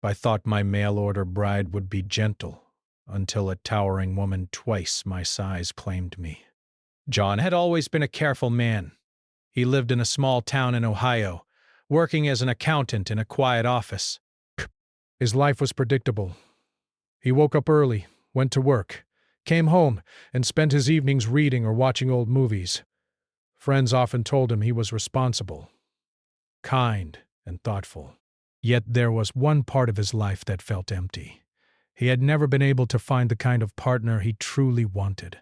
I thought my mail-order bride would be gentle, until a towering woman twice my size claimed me. John had always been a careful man. He lived in a small town in Ohio, working as an accountant in a quiet office. His life was predictable. He woke up early, went to work, came home, and spent his evenings reading or watching old movies. Friends often told him he was responsible, kind, and thoughtful. Yet there was one part of his life that felt empty. He had never been able to find the kind of partner he truly wanted.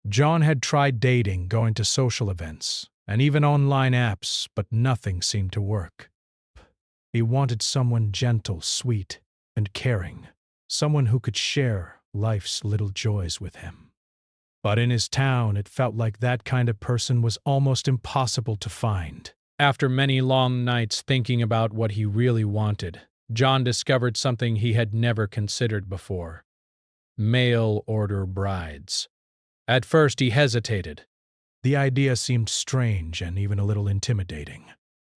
John had tried dating, going to social events, and even online apps, but nothing seemed to work. He wanted someone gentle, sweet, and caring, someone who could share life's little joys with him. But in his town, it felt like that kind of person was almost impossible to find. After many long nights thinking about what he really wanted, John discovered something he had never considered before: mail-order brides. At first he hesitated. The idea seemed strange and even a little intimidating.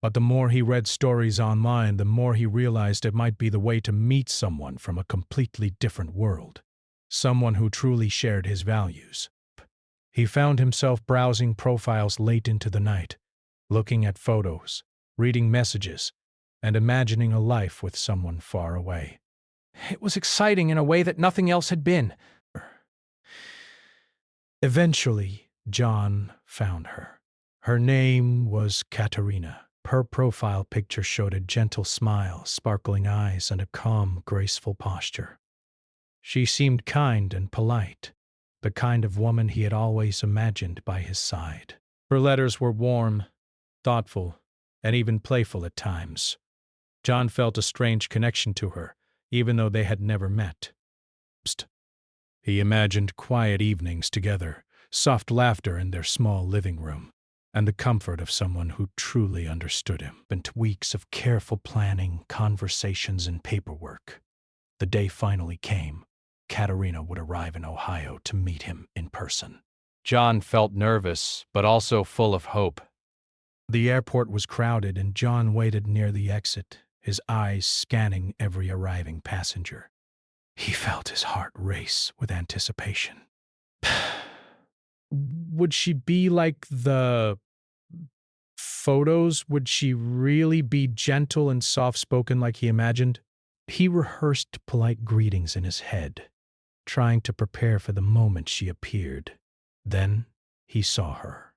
But the more he read stories online, the more he realized it might be the way to meet someone from a completely different world, someone who truly shared his values. He found himself browsing profiles late into the night, looking at photos, reading messages, and imagining a life with someone far away. It was exciting in a way that nothing else had been. Eventually, John found her. Her name was Katerina. Her profile picture showed a gentle smile, sparkling eyes, and a calm, graceful posture. She seemed kind and polite, the kind of woman he had always imagined by his side. Her letters were warm, thoughtful, and even playful at times. John felt a strange connection to her, even though they had never met. Psst. He imagined quiet evenings together, soft laughter in their small living room, and the comfort of someone who truly understood him. Spent weeks of careful planning, conversations, and paperwork. The day finally came. Katerina would arrive in Ohio to meet him in person. John felt nervous, but also full of hope. The airport was crowded, and John waited near the exit, his eyes scanning every arriving passenger. He felt his heart race with anticipation. Would she be like the photos? Would she really be gentle and soft-spoken like he imagined? He rehearsed polite greetings in his head, trying to prepare for the moment she appeared. Then he saw her,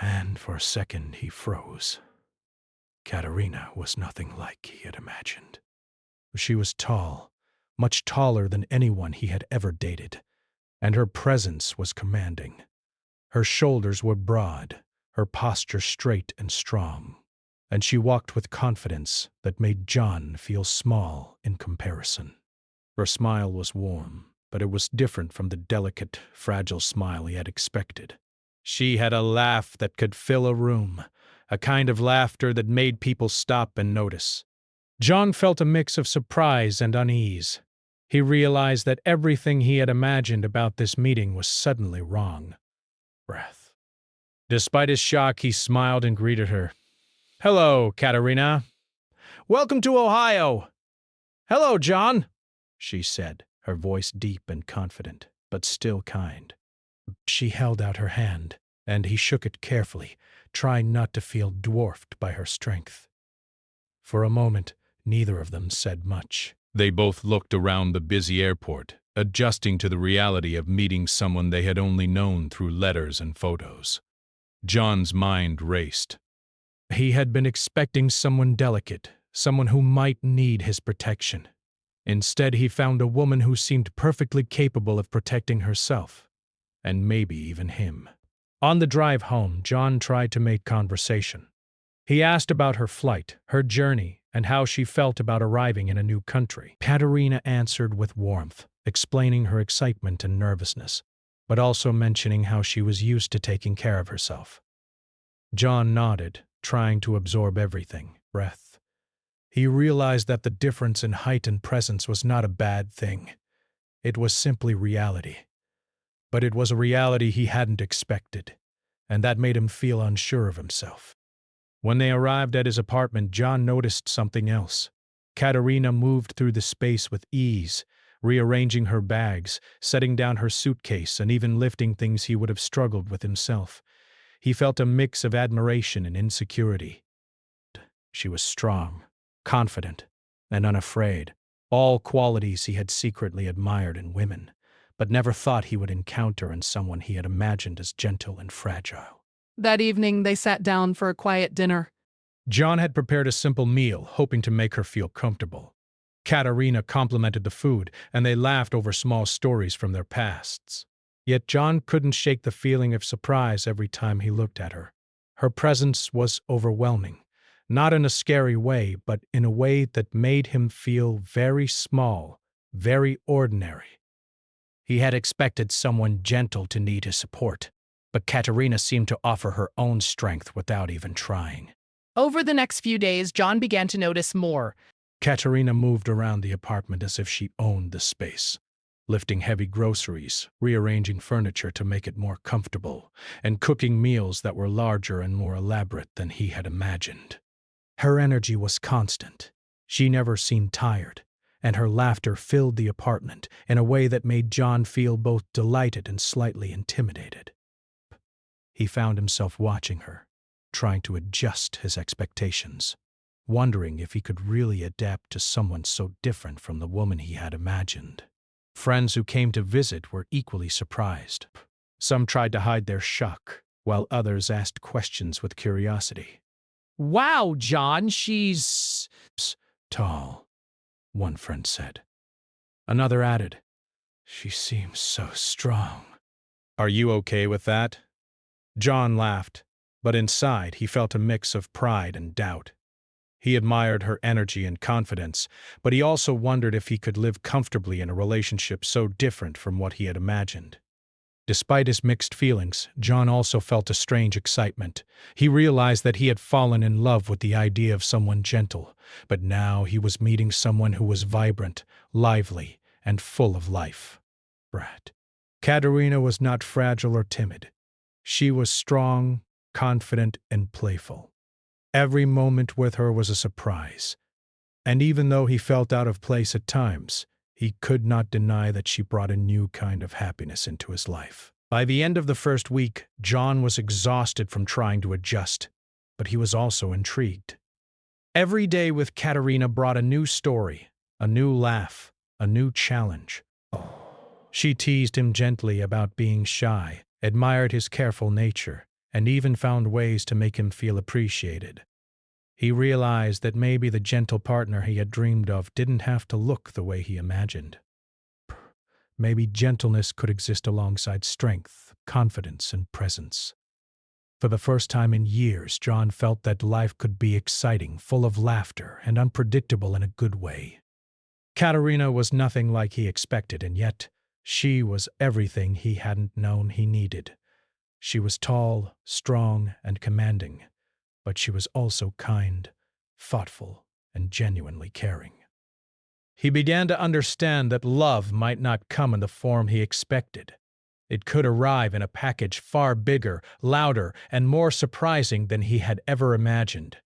and for a second he froze. Katerina was nothing like he had imagined. She was tall, much taller than anyone he had ever dated, and her presence was commanding. Her shoulders were broad, her posture straight and strong, and she walked with confidence that made John feel small in comparison. Her smile was warm, but it was different from the delicate, fragile smile he had expected. She had a laugh that could fill a room, a kind of laughter that made people stop and notice. John felt a mix of surprise and unease. He realized that everything he had imagined about this meeting was suddenly wrong. Breath. Despite his shock, he smiled and greeted her. "Hello, Katerina. Welcome to Ohio." "Hello, John," she said, her voice deep and confident, but still kind. She held out her hand, and he shook it carefully, trying not to feel dwarfed by her strength. For a moment, neither of them said much. They both looked around the busy airport, adjusting to the reality of meeting someone they had only known through letters and photos. John's mind raced. He had been expecting someone delicate, someone who might need his protection. Instead, he found a woman who seemed perfectly capable of protecting herself, and maybe even him. On the drive home, John tried to make conversation. He asked about her flight, her journey, and how she felt about arriving in a new country. Katerina answered with warmth, explaining her excitement and nervousness, but also mentioning how she was used to taking care of herself. John nodded, trying to absorb everything. Breath. He realized that the difference in height and presence was not a bad thing. It was simply reality. But it was a reality he hadn't expected, and that made him feel unsure of himself. When they arrived at his apartment, John noticed something else. Katerina moved through the space with ease, rearranging her bags, setting down her suitcase, and even lifting things he would have struggled with himself. He felt a mix of admiration and insecurity. She was strong, confident, and unafraid, all qualities he had secretly admired in women, but never thought he would encounter in someone he had imagined as gentle and fragile. That evening, they sat down for a quiet dinner. John had prepared a simple meal, hoping to make her feel comfortable. Katerina complimented the food, and they laughed over small stories from their pasts. Yet John couldn't shake the feeling of surprise every time he looked at her. Her presence was overwhelming, not in a scary way, but in a way that made him feel very small, very ordinary. He had expected someone gentle to need his support, but Katerina seemed to offer her own strength without even trying. Over the next few days, John began to notice more. Katerina moved around the apartment as if she owned the space, lifting heavy groceries, rearranging furniture to make it more comfortable, and cooking meals that were larger and more elaborate than he had imagined. Her energy was constant. She never seemed tired, and her laughter filled the apartment in a way that made John feel both delighted and slightly intimidated. He found himself watching her, trying to adjust his expectations, wondering if he could really adapt to someone so different from the woman he had imagined. Friends who came to visit were equally surprised. Some tried to hide their shock, while others asked questions with curiosity. "Wow, John, she's tall," one friend said. Another added, "She seems so strong." "Are you okay with that?" John laughed, but inside he felt a mix of pride and doubt. He admired her energy and confidence, but he also wondered if he could live comfortably in a relationship so different from what he had imagined. Despite his mixed feelings, John also felt a strange excitement. He realized that he had fallen in love with the idea of someone gentle, but now he was meeting someone who was vibrant, lively, and full of life. Katerina was not fragile or timid. She was strong, confident, and playful. Every moment with her was a surprise, and even though he felt out of place at times, he could not deny that she brought a new kind of happiness into his life. By the end of the first week, John was exhausted from trying to adjust, but he was also intrigued. Every day with Katerina brought a new story, a new laugh, a new challenge. She teased him gently about being shy, admired his careful nature, and even found ways to make him feel appreciated. He realized that maybe the gentle partner he had dreamed of didn't have to look the way he imagined. Maybe gentleness could exist alongside strength, confidence, and presence. For the first time in years, John felt that life could be exciting, full of laughter, and unpredictable in a good way. Katerina was nothing like he expected, and yet she was everything he hadn't known he needed. She was tall, strong, and commanding, but she was also kind, thoughtful, and genuinely caring. He began to understand that love might not come in the form he expected. It could arrive in a package far bigger, louder, and more surprising than he had ever imagined.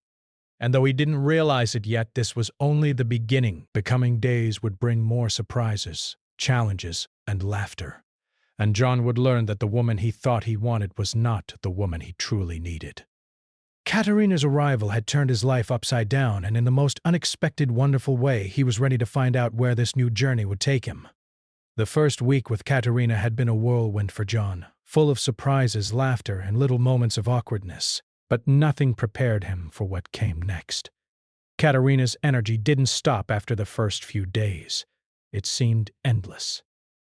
And though he didn't realize it yet, this was only the beginning. The coming days would bring more surprises, challenges, and laughter. And John would learn that the woman he thought he wanted was not the woman he truly needed. Katerina's arrival had turned his life upside down, and in the most unexpected, wonderful way, he was ready to find out where this new journey would take him. The first week with Katerina had been a whirlwind for John, full of surprises, laughter, and little moments of awkwardness, but nothing prepared him for what came next. Katerina's energy didn't stop after the first few days. It seemed endless.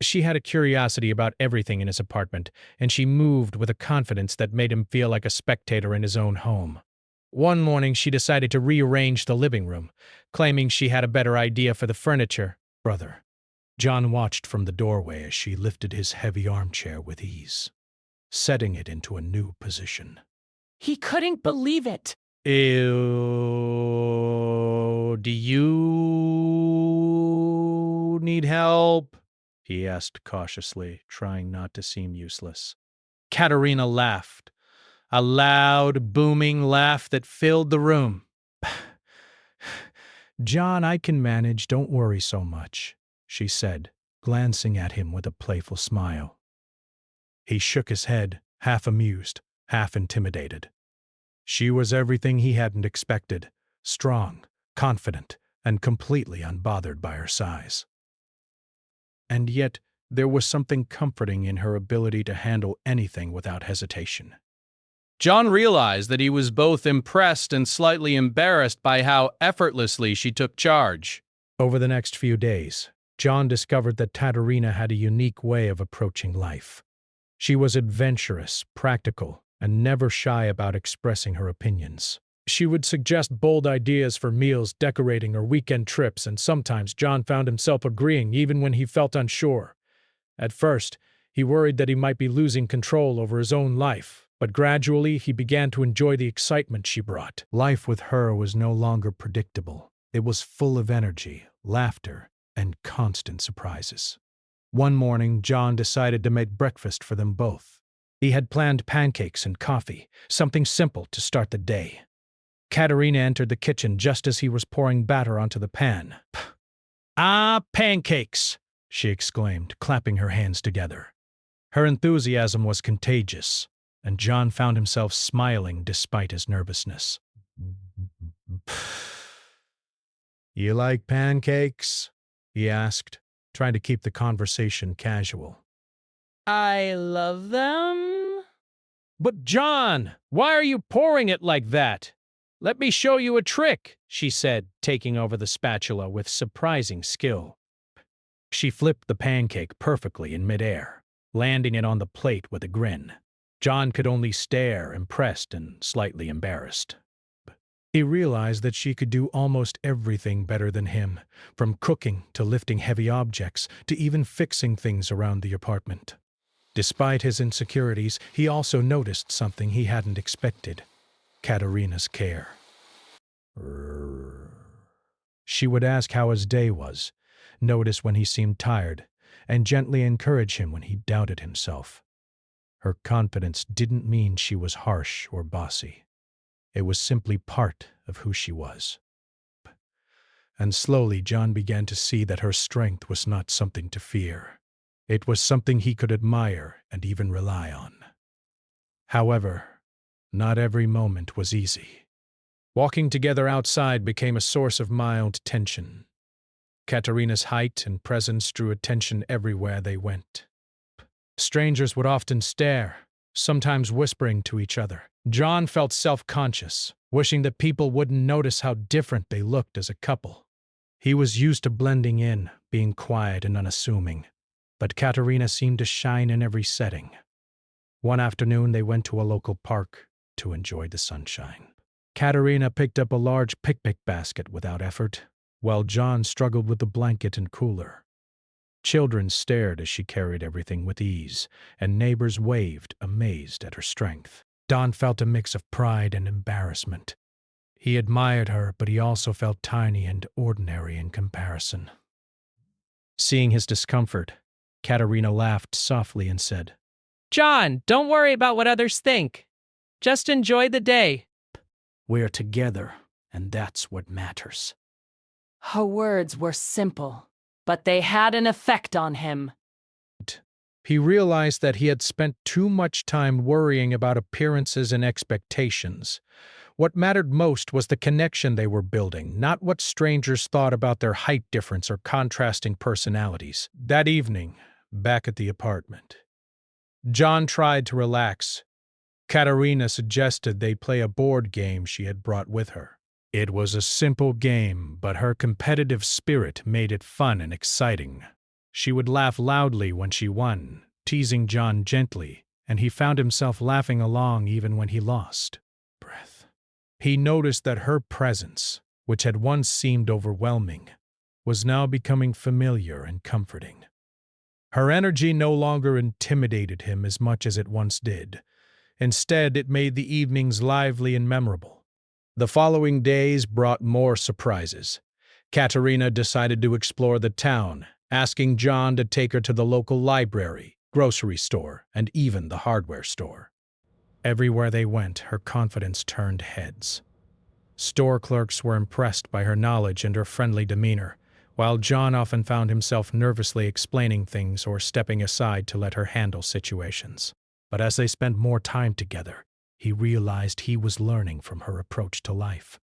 She had a curiosity about everything in his apartment, and she moved with a confidence that made him feel like a spectator in his own home. One morning, she decided to rearrange the living room, claiming she had a better idea for the furniture. "Brother." John watched from the doorway as she lifted his heavy armchair with ease, setting it into a new position. He couldn't believe it. "Ew, do you need help?" he asked cautiously, trying not to seem useless. Katerina laughed, a loud, booming laugh that filled the room. "John, I can manage, don't worry so much," she said, glancing at him with a playful smile. He shook his head, half amused, half intimidated. She was everything he hadn't expected, strong, confident, and completely unbothered by her size. And yet, there was something comforting in her ability to handle anything without hesitation. John realized that he was both impressed and slightly embarrassed by how effortlessly she took charge. Over the next few days, John discovered that Katerina had a unique way of approaching life. She was adventurous, practical, and never shy about expressing her opinions. She would suggest bold ideas for meals, decorating, or weekend trips, and sometimes John found himself agreeing even when he felt unsure. At first, he worried that he might be losing control over his own life, but gradually he began to enjoy the excitement she brought. Life with her was no longer predictable. It was full of energy, laughter, and constant surprises. One morning, John decided to make breakfast for them both. He had planned pancakes and coffee, something simple to start the day. Katerina entered the kitchen just as he was pouring batter onto the pan. "Ah, pancakes!" she exclaimed, clapping her hands together. Her enthusiasm was contagious, and John found himself smiling despite his nervousness. "You like pancakes?" he asked, trying to keep the conversation casual. I love them. "But John, why are you pouring it like that? Let me show you a trick," she said, taking over the spatula with surprising skill. She flipped the pancake perfectly in midair, landing it on the plate with a grin. John could only stare, impressed and slightly embarrassed. He realized that she could do almost everything better than him, from cooking to lifting heavy objects to even fixing things around the apartment. Despite his insecurities, he also noticed something he hadn't expected: Katerina's care. She would ask how his day was, notice when he seemed tired, and gently encourage him when he doubted himself. Her confidence didn't mean she was harsh or bossy. It was simply part of who she was. And slowly John began to see that her strength was not something to fear. It was something he could admire and even rely on. However, not every moment was easy. Walking together outside became a source of mild tension. Katerina's height and presence drew attention everywhere they went. Strangers would often stare, sometimes whispering to each other. John felt self-conscious, wishing that people wouldn't notice how different they looked as a couple. He was used to blending in, being quiet and unassuming, but Katerina seemed to shine in every setting. One afternoon they went to a local park to enjoy the sunshine. Katerina picked up a large picnic basket without effort, while John struggled with the blanket and cooler. Children stared as she carried everything with ease, and neighbors waved, amazed at her strength. John felt a mix of pride and embarrassment. He admired her, but he also felt tiny and ordinary in comparison. Seeing his discomfort, Katerina laughed softly and said, John, don't worry about what others think. Just enjoy the day. "We're together, and that's what matters." Her words were simple, but they had an effect on him. He realized that he had spent too much time worrying about appearances and expectations. What mattered most was the connection they were building, not what strangers thought about their height difference or contrasting personalities. That evening, back at the apartment, John tried to relax. Katerina suggested they play a board game she had brought with her. It was a simple game, but her competitive spirit made it fun and exciting. She would laugh loudly when she won, teasing John gently, and he found himself laughing along even when he lost. He noticed that her presence, which had once seemed overwhelming, was now becoming familiar and comforting. Her energy no longer intimidated him as much as it once did. Instead, it made the evenings lively and memorable. The following days brought more surprises. Katerina decided to explore the town, asking John to take her to the local library, grocery store, and even the hardware store. Everywhere they went, her confidence turned heads. Store clerks were impressed by her knowledge and her friendly demeanor, while John often found himself nervously explaining things or stepping aside to let her handle situations. But as they spent more time together, he realized he was learning from her approach to life.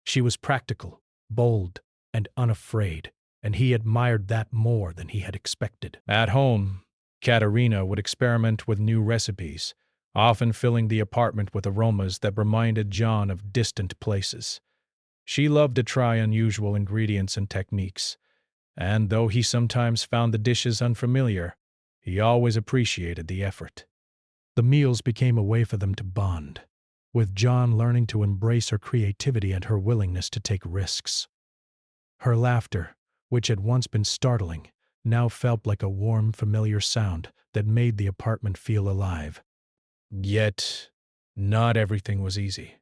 She was practical, bold, and unafraid, and he admired that more than he had expected. At home, Katerina would experiment with new recipes, often filling the apartment with aromas that reminded John of distant places. She loved to try unusual ingredients and techniques, and though he sometimes found the dishes unfamiliar, he always appreciated the effort. The meals became a way for them to bond, with John learning to embrace her creativity and her willingness to take risks. Her laughter, which had once been startling, now felt like a warm, familiar sound that made the apartment feel alive. Yet, not everything was easy.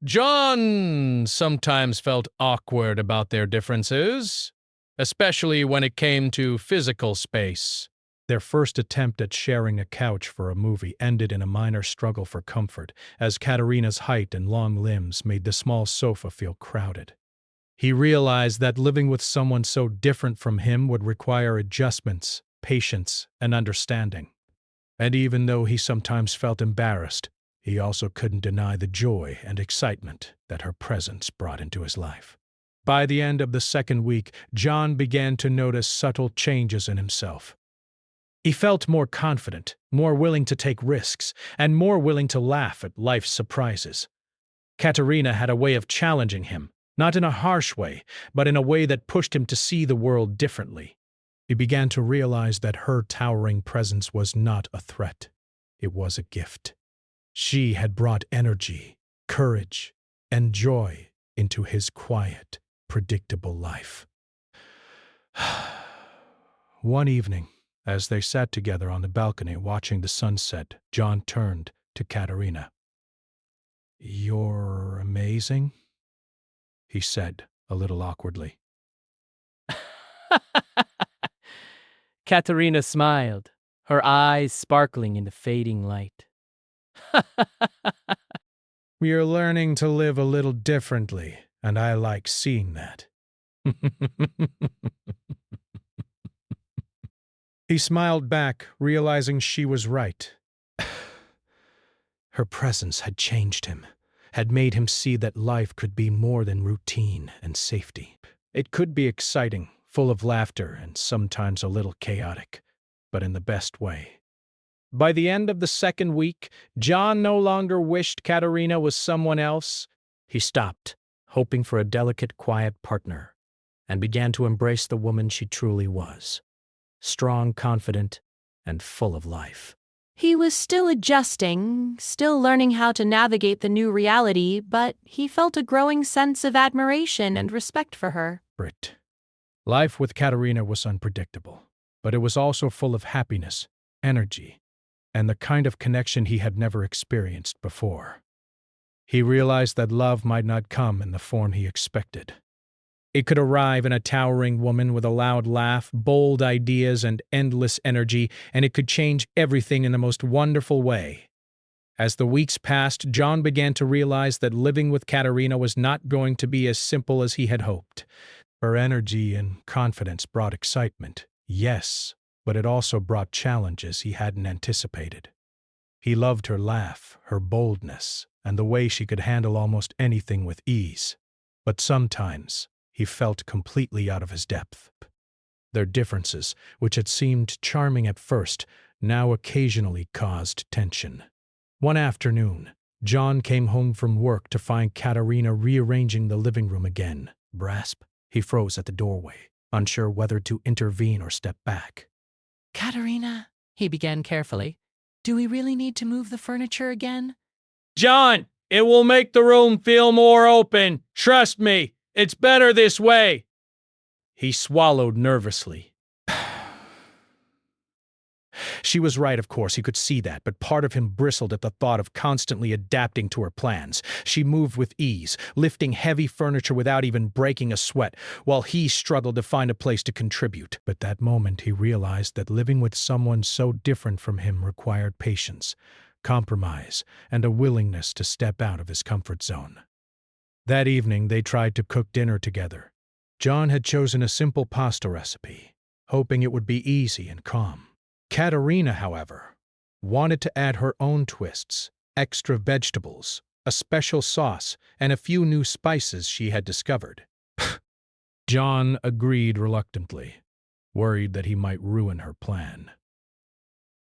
John sometimes felt awkward about their differences, especially when it came to physical space. Their first attempt at sharing a couch for a movie ended in a minor struggle for comfort, as Katerina's height and long limbs made the small sofa feel crowded. He realized that living with someone so different from him would require adjustments, patience, and understanding. And even though he sometimes felt embarrassed, he also couldn't deny the joy and excitement that her presence brought into his life. By the end of the second week, John began to notice subtle changes in himself. He felt more confident, more willing to take risks, and more willing to laugh at life's surprises. Katerina had a way of challenging him, not in a harsh way, but in a way that pushed him to see the world differently. He began to realize that her towering presence was not a threat. It was a gift. She had brought energy, courage, and joy into his quiet, predictable life. One evening, as they sat together on the balcony watching the sunset, John turned to Katerina. "You're amazing," he said, a little awkwardly. Katerina smiled, her eyes sparkling in the fading light. "We are learning to live a little differently, and I like seeing that." He smiled back, realizing she was right. Her presence had changed him, had made him see that life could be more than routine and safety. It could be exciting, full of laughter, and sometimes a little chaotic, but in the best way. By the end of the second week, John no longer wished Katerina was someone else. He stopped, hoping for a delicate, quiet partner, and began to embrace the woman she truly was. Strong, confident, and full of life. He was still adjusting, still learning how to navigate the new reality, but he felt a growing sense of admiration and respect for her. Brit. Life with Katerina was unpredictable, but it was also full of happiness, energy, and the kind of connection he had never experienced before. He realized that love might not come in the form he expected. It could arrive in a towering woman with a loud laugh, bold ideas, and endless energy, and it could change everything in the most wonderful way. As the weeks passed, John began to realize that living with Katerina was not going to be as simple as he had hoped. Her energy and confidence brought excitement, yes, but it also brought challenges he hadn't anticipated. He loved her laugh, her boldness, and the way she could handle almost anything with ease. But sometimes, he felt completely out of his depth. Their differences, which had seemed charming at first, now occasionally caused tension. One afternoon, John came home from work to find Katerina rearranging the living room again. Brasp! He froze at the doorway, unsure whether to intervene or step back. "Katerina," he began carefully, "do we really need to move the furniture again?" John, it will make the room feel more open. Trust me, it's better this way. He swallowed nervously. She was right, of course, he could see that, but part of him bristled at the thought of constantly adapting to her plans. She moved with ease, lifting heavy furniture without even breaking a sweat, while he struggled to find a place to contribute. But that moment he realized that living with someone so different from him required patience, compromise, and a willingness to step out of his comfort zone. That evening, they tried to cook dinner together. John had chosen a simple pasta recipe, hoping it would be easy and calm. Katerina, however, wanted to add her own twists, extra vegetables, a special sauce, and a few new spices she had discovered. John agreed reluctantly, worried that he might ruin her plan.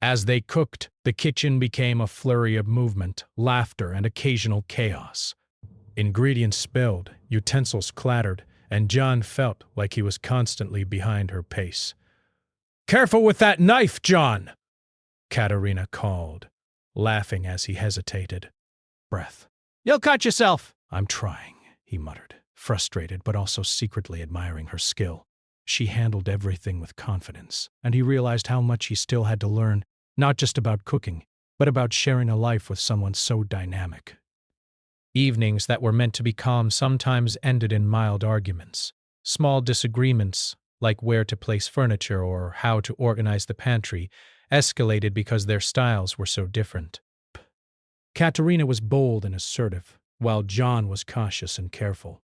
As they cooked, the kitchen became a flurry of movement, laughter, and occasional chaos. Ingredients spilled, utensils clattered, and John felt like he was constantly behind her pace. "Careful with that knife, John!" Katerina called, laughing as he hesitated. Breath. You'll cut yourself. "I'm trying," he muttered, frustrated but also secretly admiring her skill. She handled everything with confidence, and he realized how much he still had to learn, not just about cooking, but about sharing a life with someone so dynamic. Evenings that were meant to be calm sometimes ended in mild arguments. Small disagreements, like where to place furniture or how to organize the pantry, escalated because their styles were so different. Katerina was bold and assertive, while John was cautious and careful.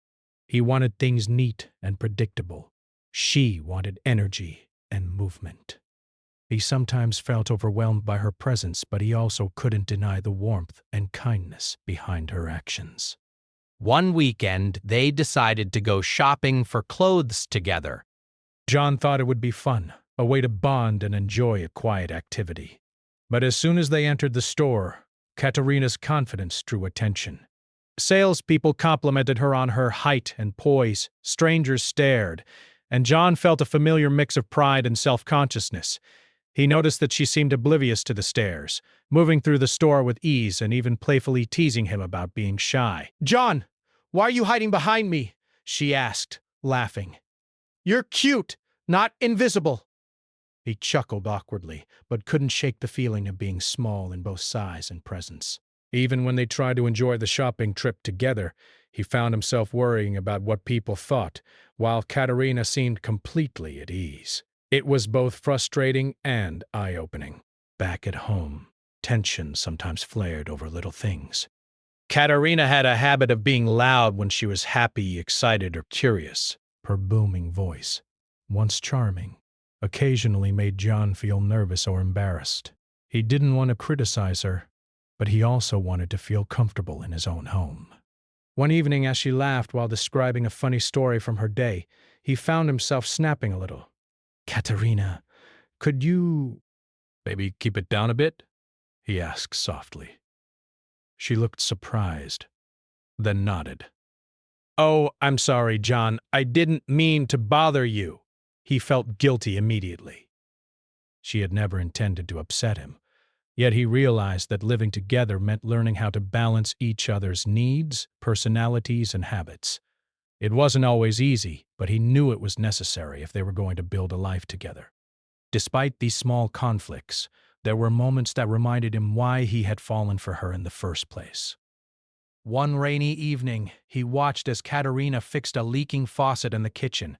He wanted things neat and predictable. She wanted energy and movement. He sometimes felt overwhelmed by her presence, but he also couldn't deny the warmth and kindness behind her actions. One weekend, they decided to go shopping for clothes together. John thought it would be fun, a way to bond and enjoy a quiet activity. But as soon as they entered the store, Katerina's confidence drew attention. Salespeople complimented her on her height and poise, strangers stared, and John felt a familiar mix of pride and self-consciousness. He noticed that she seemed oblivious to the stares, moving through the store with ease and even playfully teasing him about being shy. "John, why are you hiding behind me?" she asked, laughing. "You're cute, not invisible." He chuckled awkwardly, but couldn't shake the feeling of being small in both size and presence. Even when they tried to enjoy the shopping trip together, he found himself worrying about what people thought, while Katerina seemed completely at ease. It was both frustrating and eye-opening. Back at home, tension sometimes flared over little things. Katerina had a habit of being loud when she was happy, excited, or curious. Her booming voice, once charming, occasionally made John feel nervous or embarrassed. He didn't want to criticize her, but he also wanted to feel comfortable in his own home. One evening, as she laughed while describing a funny story from her day, he found himself snapping a little. "Katerina, could you maybe keep it down a bit?" he asked softly. She looked surprised, then nodded. "Oh, I'm sorry, John. I didn't mean to bother you." He felt guilty immediately. She had never intended to upset him, yet he realized that living together meant learning how to balance each other's needs, personalities, and habits. It wasn't always easy, but he knew it was necessary if they were going to build a life together. Despite these small conflicts, there were moments that reminded him why he had fallen for her in the first place. One rainy evening, he watched as Katerina fixed a leaking faucet in the kitchen.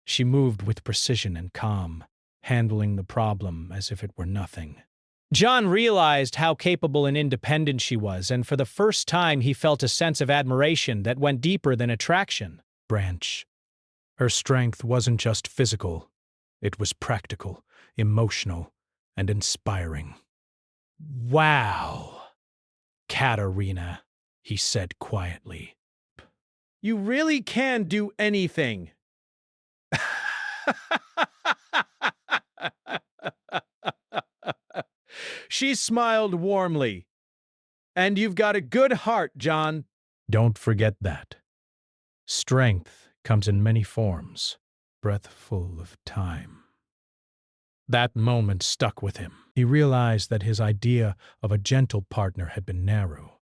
She moved with precision and calm, handling the problem as if it were nothing. John realized how capable and independent she was, and for the first time he felt a sense of admiration that went deeper than attraction. Branch. Her strength wasn't just physical, it was practical, emotional, and inspiring. "Wow, Katerina," he said quietly. "You really can do anything." She smiled warmly. "And you've got a good heart, John." Don't forget that. Strength comes in many forms, breathful of time. That moment stuck with him. He realized that his idea of a gentle partner had been narrow.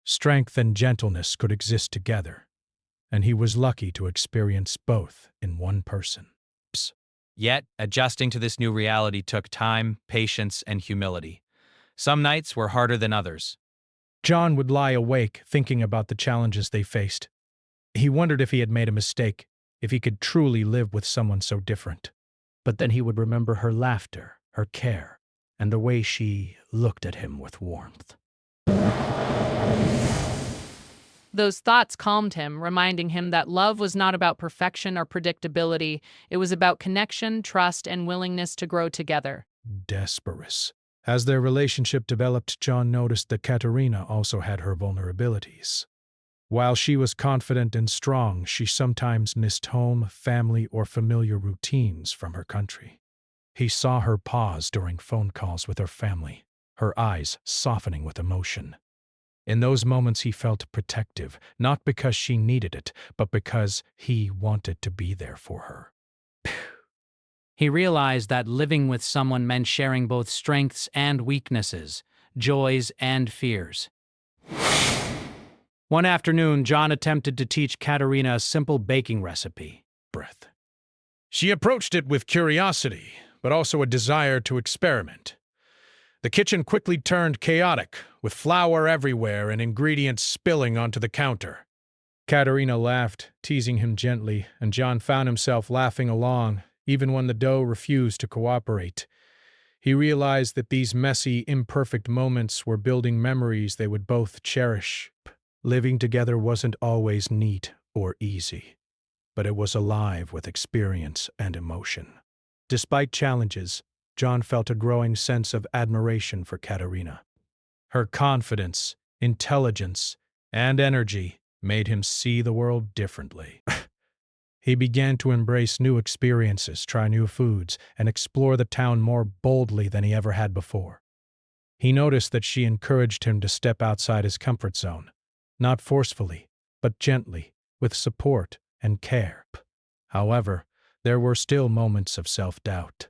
Strength and gentleness could exist together, and he was lucky to experience both in one person. Yet, adjusting to this new reality took time, patience, and humility. Some nights were harder than others. John would lie awake thinking about the challenges they faced. He wondered if he had made a mistake, if he could truly live with someone so different. But then he would remember her laughter, her care, and the way she looked at him with warmth. Those thoughts calmed him, reminding him that love was not about perfection or predictability. It was about connection, trust, and willingness to grow together. Desperate. As their relationship developed, John noticed that Katerina also had her vulnerabilities. While she was confident and strong, she sometimes missed home, family, or familiar routines from her country. He saw her pause during phone calls with her family, her eyes softening with emotion. In those moments he felt protective, not because she needed it, but because he wanted to be there for her. He realized that living with someone meant sharing both strengths and weaknesses, joys and fears. One afternoon, John attempted to teach Katerina a simple baking recipe. Breath. She approached it with curiosity, but also a desire to experiment. The kitchen quickly turned chaotic, with flour everywhere and ingredients spilling onto the counter. Katerina laughed, teasing him gently, and John found himself laughing along, even when the dough refused to cooperate. He realized that these messy, imperfect moments were building memories they would both cherish. Living together wasn't always neat or easy, but it was alive with experience and emotion. Despite challenges, John felt a growing sense of admiration for Katerina. Her confidence, intelligence, and energy made him see the world differently. He began to embrace new experiences, try new foods, and explore the town more boldly than he ever had before. He noticed that she encouraged him to step outside his comfort zone, not forcefully, but gently, with support and care. However, there were still moments of self-doubt.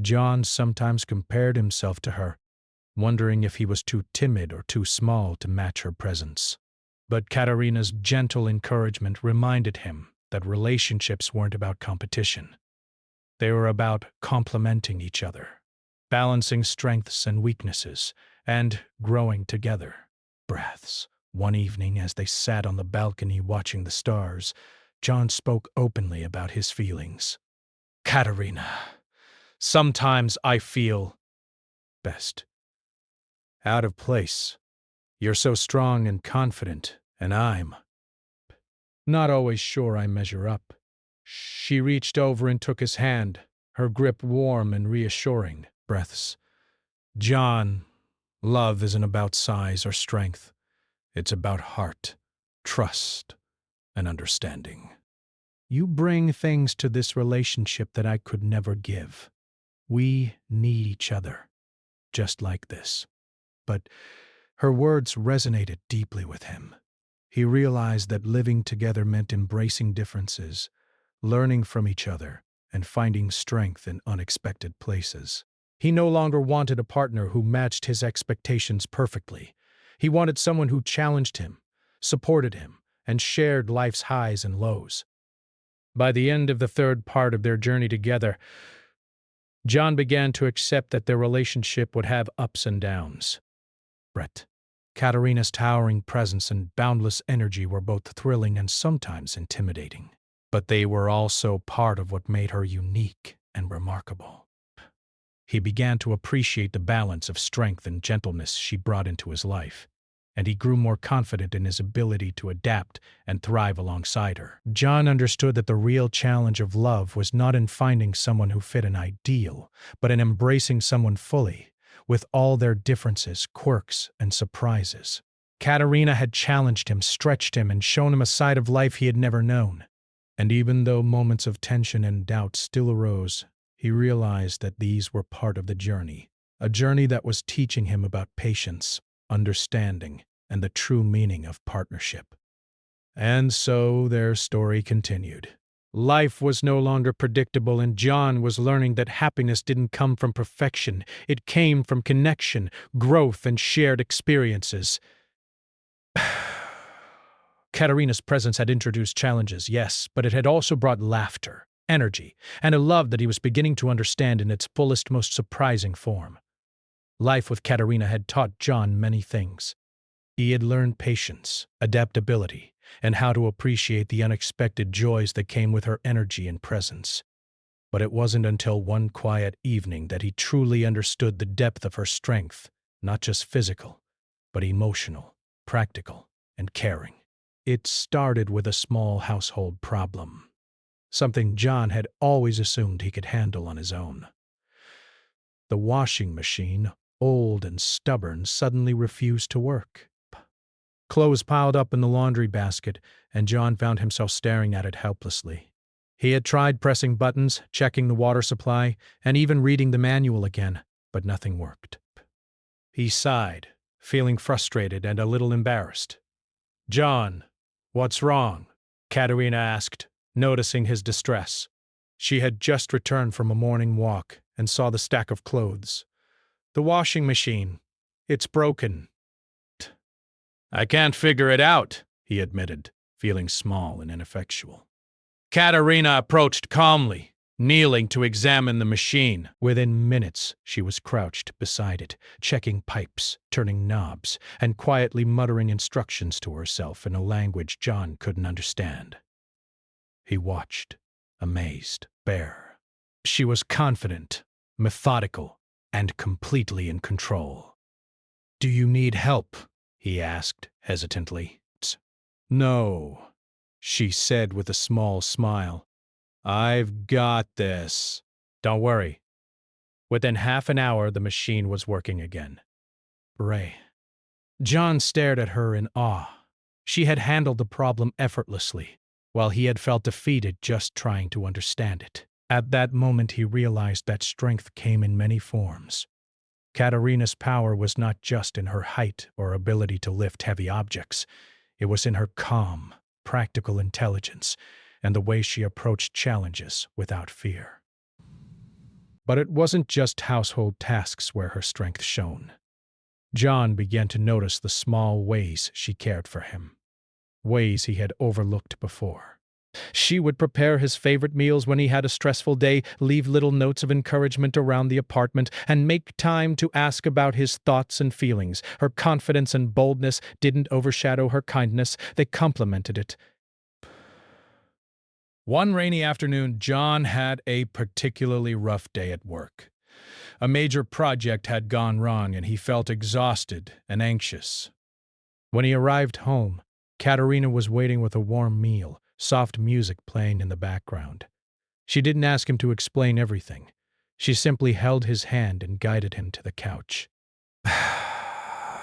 John sometimes compared himself to her, wondering if he was too timid or too small to match her presence. But Katerina's gentle encouragement reminded him that relationships weren't about competition. They were about complementing each other, balancing strengths and weaknesses, and growing together. Breaths. One evening, as they sat on the balcony watching the stars, John spoke openly about his feelings. Katerina, sometimes I feel best out of place. You're so strong and confident, and I'm not always sure I measure up. She reached over and took his hand, her grip warm and reassuring. Breaths. John, love isn't about size or strength. It's about heart, trust, and understanding. You bring things to this relationship that I could never give. We need each other, just like this. But her words resonated deeply with him. He realized that living together meant embracing differences, learning from each other, and finding strength in unexpected places. He no longer wanted a partner who matched his expectations perfectly. He wanted someone who challenged him, supported him, and shared life's highs and lows. By the end of the third part of their journey together, John began to accept that their relationship would have ups and downs. Katerina's towering presence and boundless energy were both thrilling and sometimes intimidating, but they were also part of what made her unique and remarkable. He began to appreciate the balance of strength and gentleness she brought into his life, and he grew more confident in his ability to adapt and thrive alongside her. John understood that the real challenge of love was not in finding someone who fit an ideal, but in embracing someone fully, with all their differences, quirks, and surprises. Katerina had challenged him, stretched him, and shown him a side of life he had never known. And even though moments of tension and doubt still arose, he realized that these were part of the journey, a journey that was teaching him about patience, understanding, and the true meaning of partnership. And so their story continued. Life was no longer predictable, and John was learning that happiness didn't come from perfection. It came from connection, growth, and shared experiences. Katerina's presence had introduced challenges, yes, but it had also brought laughter, energy, and a love that he was beginning to understand in its fullest, most surprising form. Life with Katerina had taught John many things. He had learned patience, adaptability, and how to appreciate the unexpected joys that came with her energy and presence. But it wasn't until one quiet evening that he truly understood the depth of her strength, not just physical, but emotional, practical, and caring. It started with a small household problem, something John had always assumed he could handle on his own. The washing machine, old and stubborn, suddenly refused to work. Clothes piled up in the laundry basket, and John found himself staring at it helplessly. He had tried pressing buttons, checking the water supply, and even reading the manual again, but nothing worked. He sighed, feeling frustrated and a little embarrassed. "John, what's wrong?" Katerina asked, noticing his distress. She had just returned from a morning walk and saw the stack of clothes. "The washing machine. It's broken." "I can't figure it out," he admitted, feeling small and ineffectual. Katerina approached calmly, kneeling to examine the machine. Within minutes, she was crouched beside it, checking pipes, turning knobs, and quietly muttering instructions to herself in a language John couldn't understand. He watched, amazed, bare. She was confident, methodical, and completely in control. "Do you need help?" he asked hesitantly. "No," she said with a small smile. "I've got this." "Don't worry." Within half an hour, the machine was working again. Ray. John stared at her in awe. She had handled the problem effortlessly, while he had felt defeated just trying to understand it. At that moment, he realized that strength came in many forms. Katerina's power was not just in her height or ability to lift heavy objects. It was in her calm, practical intelligence and the way she approached challenges without fear. But it wasn't just household tasks where her strength shone. John began to notice the small ways she cared for him, ways he had overlooked before. She would prepare his favorite meals when he had a stressful day, leave little notes of encouragement around the apartment, and make time to ask about his thoughts and feelings. Her confidence and boldness didn't overshadow her kindness, they complemented it. One rainy afternoon, John had a particularly rough day at work. A major project had gone wrong, and he felt exhausted and anxious. When he arrived home, Katerina was waiting with a warm meal, soft music playing in the background. She didn't ask him to explain everything. She simply held his hand and guided him to the couch.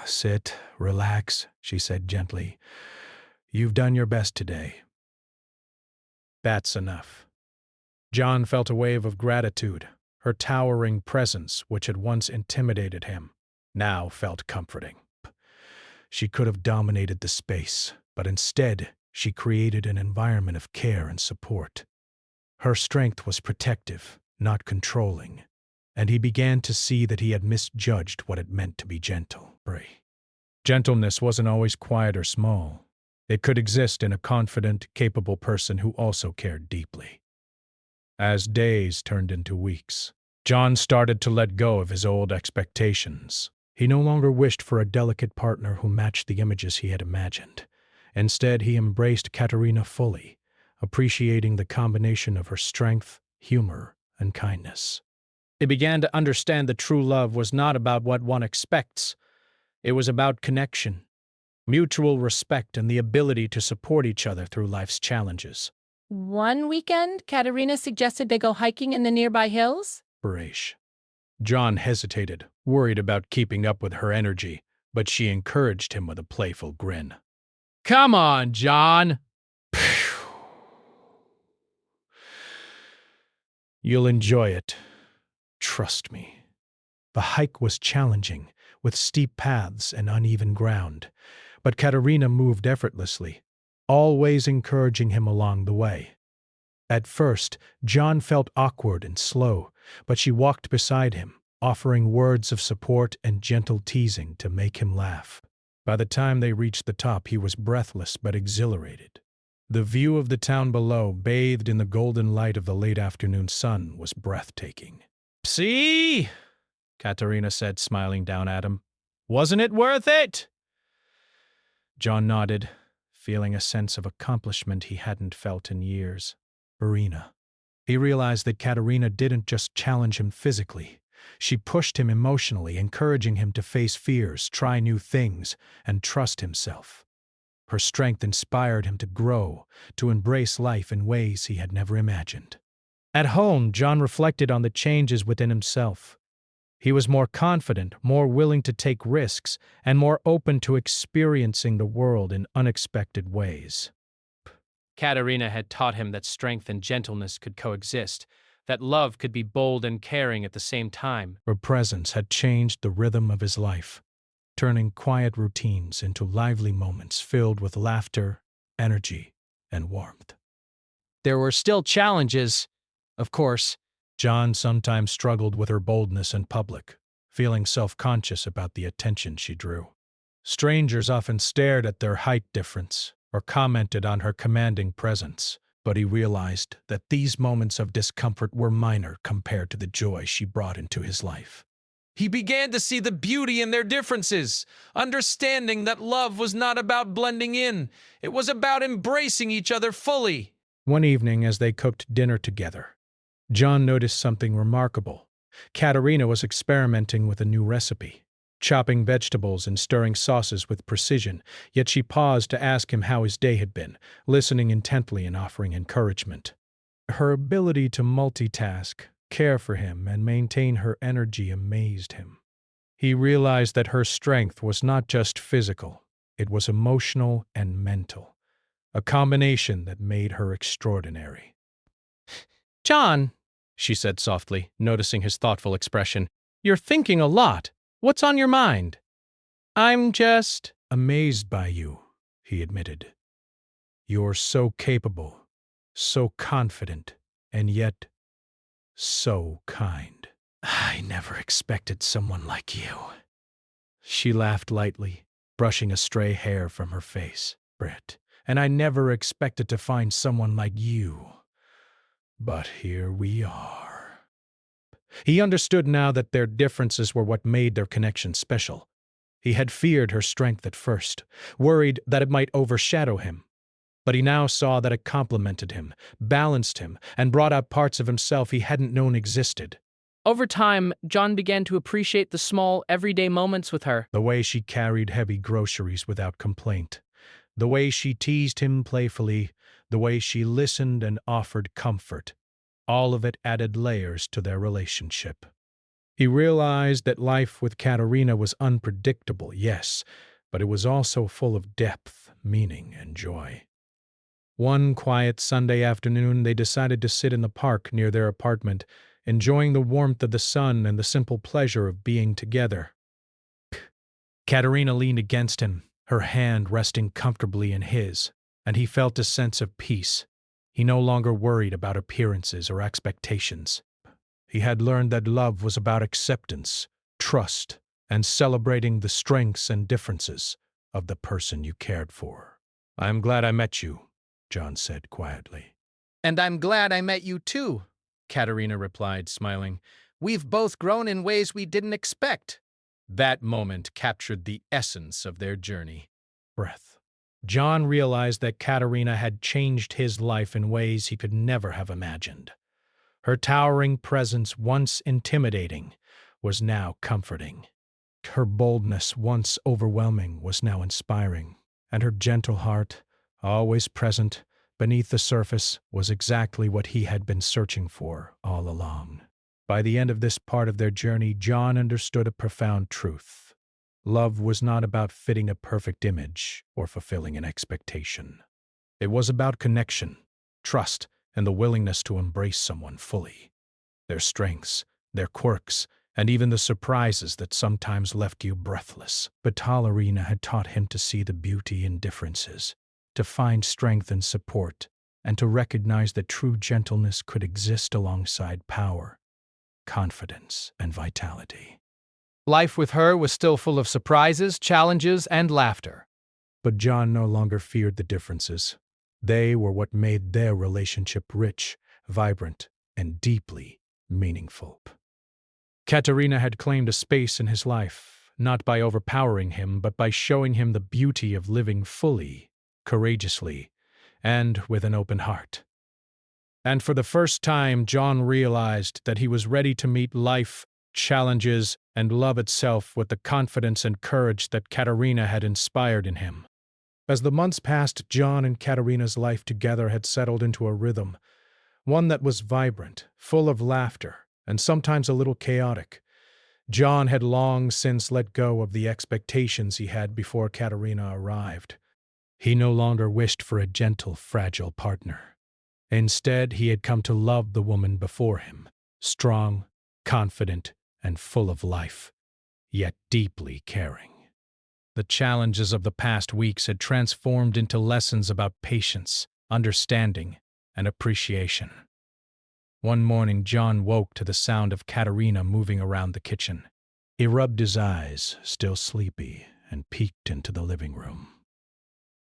"Sit, relax," she said gently. "You've done your best today." That's enough. John felt a wave of gratitude. Her towering presence, which had once intimidated him, now felt comforting. She could have dominated the space, but instead, she created an environment of care and support. Her strength was protective, not controlling, and he began to see that he had misjudged what it meant to be gentle. Gentleness wasn't always quiet or small. It could exist in a confident, capable person who also cared deeply. As days turned into weeks, John started to let go of his old expectations. He no longer wished for a delicate partner who matched the images he had imagined. Instead, he embraced Katerina fully, appreciating the combination of her strength, humor, and kindness. He began to understand that true love was not about what one expects. It was about connection, mutual respect, and the ability to support each other through life's challenges. One weekend, Katerina suggested they go hiking in the nearby hills. John hesitated, worried about keeping up with her energy, but she encouraged him with a playful grin. "Come on, John." "You'll enjoy it. Trust me." The hike was challenging, with steep paths and uneven ground, but Katerina moved effortlessly, always encouraging him along the way. At first, John felt awkward and slow, but she walked beside him, offering words of support and gentle teasing to make him laugh. By the time they reached the top, he was breathless but exhilarated. The view of the town below, bathed in the golden light of the late afternoon sun, was breathtaking. "See?" Katerina said, smiling down at him. "Wasn't it worth it?" John nodded, feeling a sense of accomplishment he hadn't felt in years. He realized that Katerina didn't just challenge him physically. She pushed him emotionally, encouraging him to face fears, try new things, and trust himself. Her strength inspired him to grow, to embrace life in ways he had never imagined. At home, John reflected on the changes within himself. He was more confident, more willing to take risks, and more open to experiencing the world in unexpected ways. Katerina had taught him that strength and gentleness could coexist, that love could be bold and caring at the same time. Her presence had changed the rhythm of his life, turning quiet routines into lively moments filled with laughter, energy, and warmth. There were still challenges, of course. John sometimes struggled with her boldness in public, feeling self-conscious about the attention she drew. Strangers often stared at their height difference or commented on her commanding presence, but he realized that these moments of discomfort were minor compared to the joy she brought into his life. He began to see the beauty in their differences, understanding that love was not about blending in, it was about embracing each other fully. One evening, as they cooked dinner together, John noticed something remarkable. Katerina was experimenting with a new recipe, chopping vegetables and stirring sauces with precision, yet she paused to ask him how his day had been, listening intently and offering encouragement. Her ability to multitask, care for him, and maintain her energy amazed him. He realized that her strength was not just physical, it was emotional and mental, a combination that made her extraordinary. "John," she said softly, noticing his thoughtful expression, "you're thinking a lot. What's on your mind?" "I'm just amazed by you," he admitted. "You're so capable, so confident, and yet so kind. I never expected someone like you." She laughed lightly, brushing a stray hair from her face. "Brett, and I never expected to find someone like you. But here we are." He understood now that their differences were what made their connection special. He had feared her strength at first, worried that it might overshadow him. But he now saw that it complemented him, balanced him, and brought out parts of himself he hadn't known existed. Over time, John began to appreciate the small, everyday moments with her. The way she carried heavy groceries without complaint, the way she teased him playfully, the way she listened and offered comfort. All of it added layers to their relationship. He realized that life with Katerina was unpredictable, yes, but it was also full of depth, meaning, and joy. One quiet Sunday afternoon, they decided to sit in the park near their apartment, enjoying the warmth of the sun and the simple pleasure of being together. Katerina leaned against him, her hand resting comfortably in his, and he felt a sense of peace. He no longer worried about appearances or expectations. He had learned that love was about acceptance, trust, and celebrating the strengths and differences of the person you cared for. "I'm glad I met you," John said quietly. "And I'm glad I met you too," Katerina replied, smiling. "We've both grown in ways we didn't expect." That moment captured the essence of their journey. Breath. John realized that Katerina had changed his life in ways he could never have imagined. Her towering presence, once intimidating, was now comforting. Her boldness, once overwhelming, was now inspiring. And her gentle heart, always present beneath the surface, was exactly what he had been searching for all along. By the end of this part of their journey, John understood a profound truth. Love was not about fitting a perfect image or fulfilling an expectation. It was about connection, trust, and the willingness to embrace someone fully. Their strengths, their quirks, and even the surprises that sometimes left you breathless. But Katerina had taught him to see the beauty in differences, to find strength and support, and to recognize that true gentleness could exist alongside power, confidence, and vitality. Life with her was still full of surprises, challenges, and laughter. But John no longer feared the differences. They were what made their relationship rich, vibrant, and deeply meaningful. Katerina had claimed a space in his life, not by overpowering him, but by showing him the beauty of living fully, courageously, and with an open heart. And for the first time, John realized that he was ready to meet life, challenges, and love itself with the confidence and courage that Katerina had inspired in him. As the months passed, John and Katerina's life together had settled into a rhythm, one that was vibrant, full of laughter, and sometimes a little chaotic. John had long since let go of the expectations he had before Katerina arrived. He no longer wished for a gentle, fragile partner. Instead, he had come to love the woman before him, strong, confident, and full of life, yet deeply caring. The challenges of the past weeks had transformed into lessons about patience, understanding, and appreciation. One morning, John woke to the sound of Katerina moving around the kitchen. He rubbed his eyes, still sleepy, and peeked into the living room.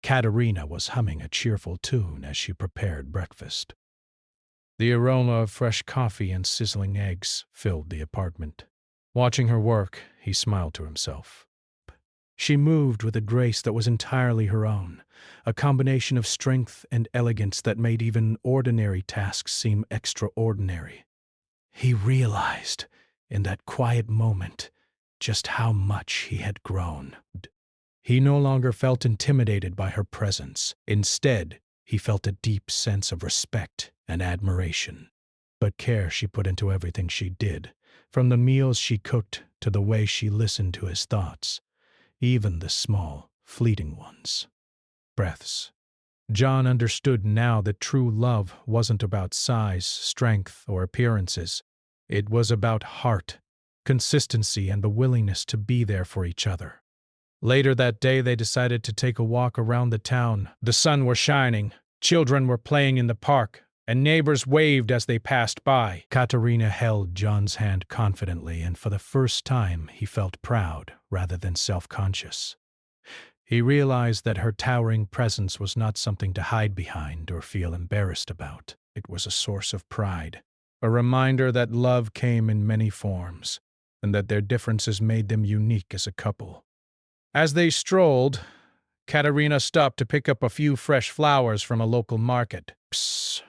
Katerina was humming a cheerful tune as she prepared breakfast. The aroma of fresh coffee and sizzling eggs filled the apartment. Watching her work, he smiled to himself. She moved with a grace that was entirely her own, a combination of strength and elegance that made even ordinary tasks seem extraordinary. He realized, in that quiet moment, just how much he had grown. He no longer felt intimidated by her presence. Instead, he felt a deep sense of respect and admiration. But care she put into everything she did, from the meals she cooked to the way she listened to his thoughts, even the small, fleeting ones. Breaths. John understood now that true love wasn't about size, strength, or appearances. It was about heart, consistency, and the willingness to be there for each other. Later that day, they decided to take a walk around the town. The sun was shining, children were playing in the park, and neighbors waved as they passed by. Katerina held John's hand confidently, and for the first time he felt proud rather than self-conscious. He realized that her towering presence was not something to hide behind or feel embarrassed about. It was a source of pride, a reminder that love came in many forms, and that their differences made them unique as a couple. As they strolled, Katerina stopped to pick up a few fresh flowers from a local market. Psst.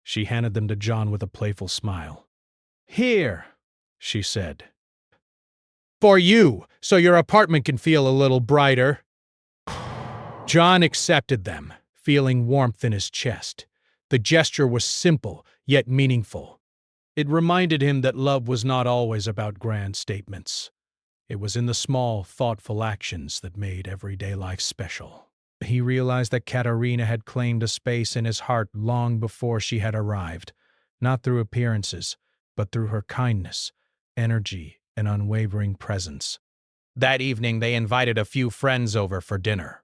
She handed them to John with a playful smile. "Here," she said. "For you, so your apartment can feel a little brighter." John accepted them, feeling warmth in his chest. The gesture was simple, yet meaningful. It reminded him that love was not always about grand statements. It was in the small, thoughtful actions that made everyday life special. He realized that Katerina had claimed a space in his heart long before she had arrived, not through appearances, but through her kindness, energy, and unwavering presence. That evening, they invited a few friends over for dinner.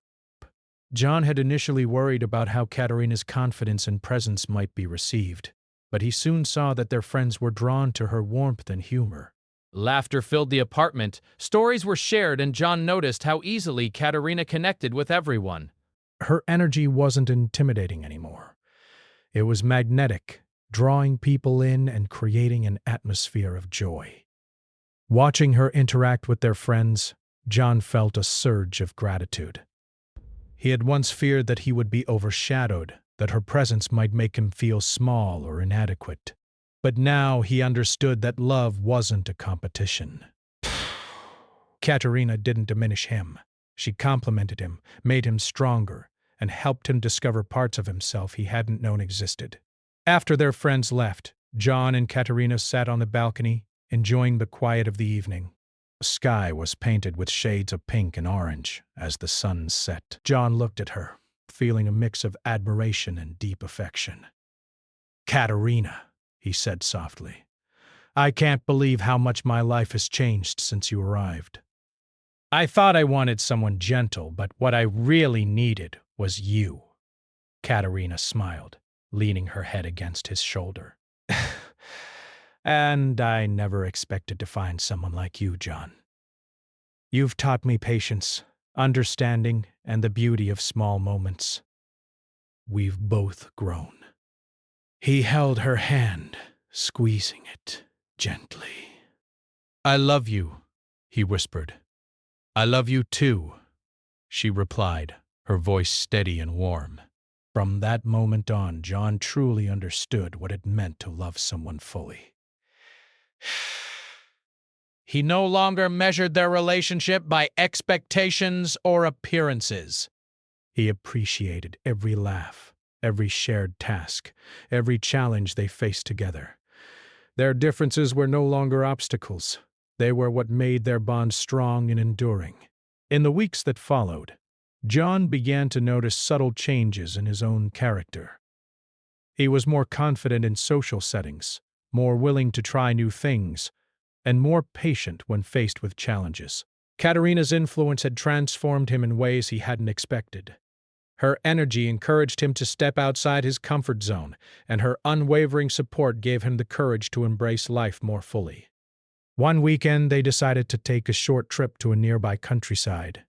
John had initially worried about how Katerina's confidence and presence might be received, but he soon saw that their friends were drawn to her warmth and humor. Laughter filled the apartment, stories were shared, and John noticed how easily Katerina connected with everyone. Her energy wasn't intimidating anymore. It was magnetic, drawing people in and creating an atmosphere of joy. Watching her interact with their friends, John felt a surge of gratitude. He had once feared that he would be overshadowed, that her presence might make him feel small or inadequate. But now he understood that love wasn't a competition. Katerina didn't diminish him. She complimented him, made him stronger, and helped him discover parts of himself he hadn't known existed. After their friends left, John and Katerina sat on the balcony, enjoying the quiet of the evening. The sky was painted with shades of pink and orange as the sun set. John looked at her, feeling a mix of admiration and deep affection. "Katerina," he said softly, "I can't believe how much my life has changed since you arrived. I thought I wanted someone gentle, but what I really needed was you." Katerina smiled, leaning her head against his shoulder. "And I never expected to find someone like you, John. You've taught me patience, understanding, and the beauty of small moments. We've both grown." He held her hand, squeezing it gently. "I love you," he whispered. "I love you too," she replied, her voice steady and warm. From that moment on, John truly understood what it meant to love someone fully. He no longer measured their relationship by expectations or appearances. He appreciated every laugh, every shared task, every challenge they faced together. Their differences were no longer obstacles. They were what made their bond strong and enduring. In the weeks that followed, John began to notice subtle changes in his own character. He was more confident in social settings, more willing to try new things, and more patient when faced with challenges. Katerina's influence had transformed him in ways he hadn't expected. Her energy encouraged him to step outside his comfort zone, and her unwavering support gave him the courage to embrace life more fully. One weekend, they decided to take a short trip to a nearby countryside.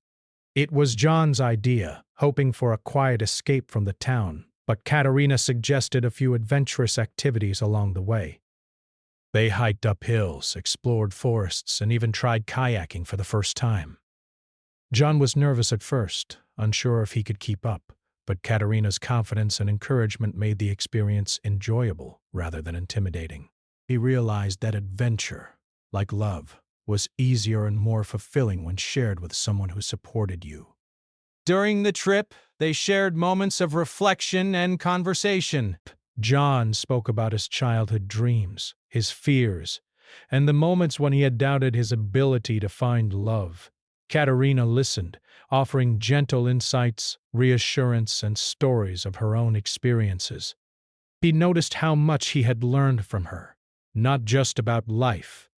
It was John's idea, hoping for a quiet escape from the town, but Katerina suggested a few adventurous activities along the way. They hiked up hills, explored forests, and even tried kayaking for the first time. John was nervous at first, unsure if he could keep up, but Katerina's confidence and encouragement made the experience enjoyable rather than intimidating. He realized that adventure, like love, was easier and more fulfilling when shared with someone who supported you. During the trip, they shared moments of reflection and conversation. John spoke about his childhood dreams, his fears, and the moments when he had doubted his ability to find love. Katerina listened, offering gentle insights, reassurance, and stories of her own experiences. He noticed how much he had learned from her, not just about life,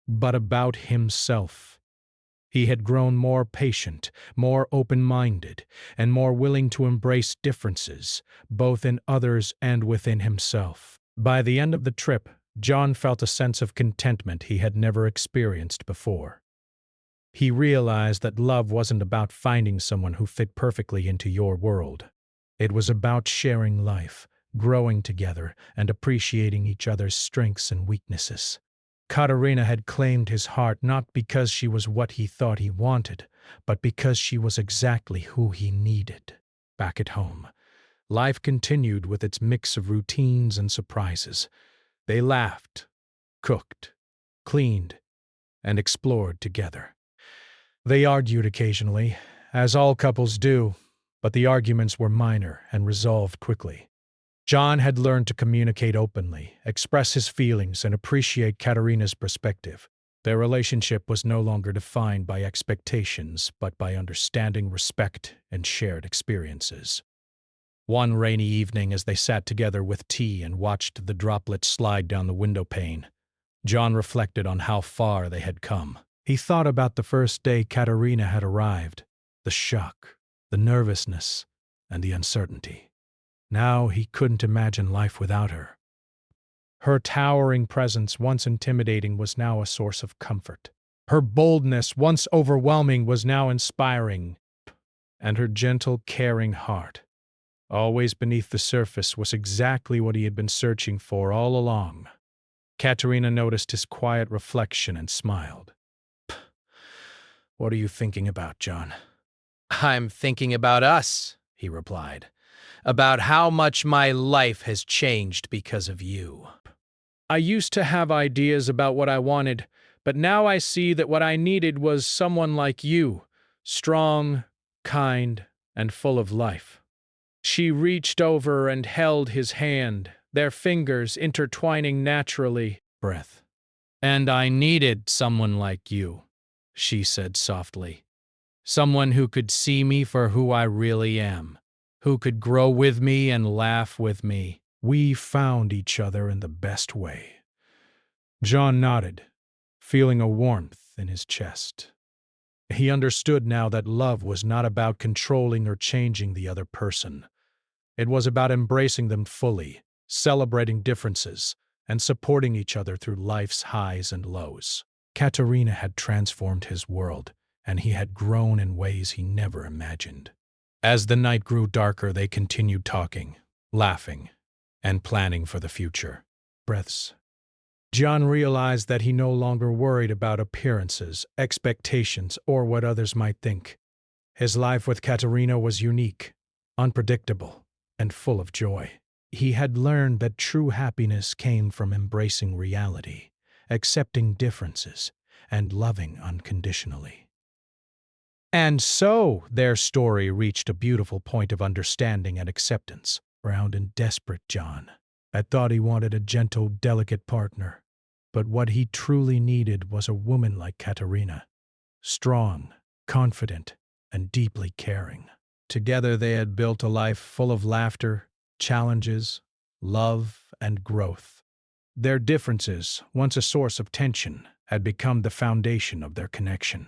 but about himself. He had grown more patient, more open-minded, and more willing to embrace differences, both in others and within himself. By the end of the trip, John felt a sense of contentment he had never experienced before. He realized that love wasn't about finding someone who fit perfectly into your world. It was about sharing life, growing together, and appreciating each other's strengths and weaknesses. Katerina had claimed his heart not because she was what he thought he wanted, but because she was exactly who he needed. Back at home, life continued with its mix of routines and surprises. They laughed, cooked, cleaned, and explored together. They argued occasionally, as all couples do, but the arguments were minor and resolved quickly. John had learned to communicate openly, express his feelings, and appreciate Katerina's perspective. Their relationship was no longer defined by expectations, but by understanding, respect, and shared experiences. One rainy evening, as they sat together with tea and watched the droplets slide down the window pane, John reflected on how far they had come. He thought about the first day Katerina had arrived, the shock, the nervousness, and the uncertainty. Now he couldn't imagine life without her. Her towering presence, once intimidating, was now a source of comfort. Her boldness, once overwhelming, was now inspiring. And her gentle, caring heart, always beneath the surface, was exactly what he had been searching for all along. Katerina noticed his quiet reflection and smiled. "What are you thinking about, John?" "I'm thinking about us," he replied. "About how much my life has changed because of you." "I used to have ideas about what I wanted, but now I see that what I needed was someone like you, strong, kind, and full of life." She reached over and held his hand, their fingers intertwining naturally. Breath. "And I needed someone like you," she said softly. "Someone who could see me for who I really am, who could grow with me and laugh with me." "We found each other in the best way." John nodded, feeling a warmth in his chest. He understood now that love was not about controlling or changing the other person. It was about embracing them fully, celebrating differences, and supporting each other through life's highs and lows. Katerina had transformed his world, and he had grown in ways he never imagined. As the night grew darker, they continued talking, laughing, and planning for the future. Breaths. John realized that he no longer worried about appearances, expectations, or what others might think. His life with Katerina was unique, unpredictable, and full of joy. He had learned that true happiness came from embracing reality, accepting differences, and loving unconditionally. And so their story reached a beautiful point of understanding and acceptance. Round and desperate John had thought he wanted a gentle, delicate partner, but what he truly needed was a woman like Katerina, strong, confident, and deeply caring. Together they had built a life full of laughter, challenges, love, and growth. Their differences, once a source of tension, had become the foundation of their connection.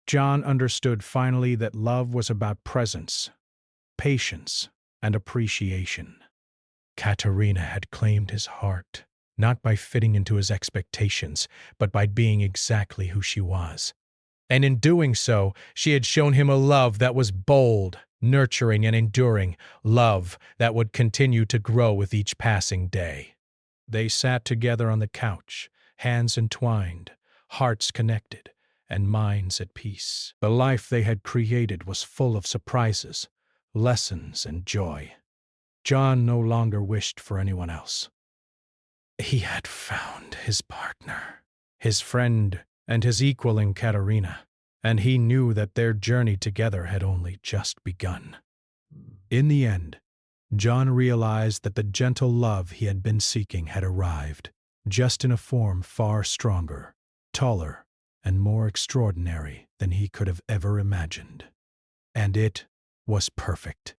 John understood finally that love was about presence, patience, and appreciation. Katerina had claimed his heart, not by fitting into his expectations, but by being exactly who she was. And in doing so, she had shown him a love that was bold, nurturing, and enduring, love that would continue to grow with each passing day. They sat together on the couch, hands entwined, hearts connected, and minds at peace. The life they had created was full of surprises, lessons, and joy. John no longer wished for anyone else. He had found his partner, his friend, and his equal in Katerina, and he knew that their journey together had only just begun. In the end, John realized that the gentle love he had been seeking had arrived, just in a form far stronger, taller, and more extraordinary than he could have ever imagined. And it was perfect.